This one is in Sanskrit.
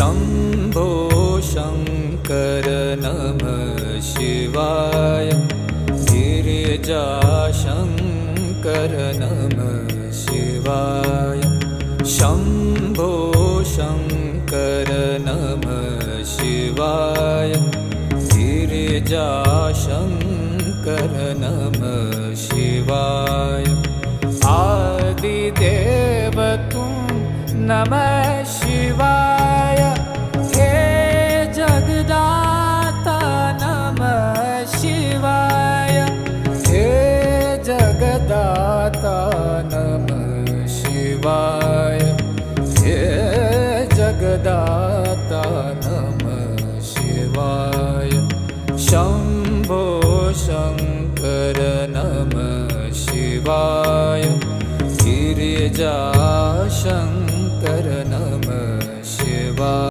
शम्भो शङ्कर नमः शिवाय गिरिजाशङ्कर नमः शिवाय शम्भो शङ्कर नमः शिवाय गिरिजाशङ्कर नमः शिवाय आदिदेव तुं नमः शिवाय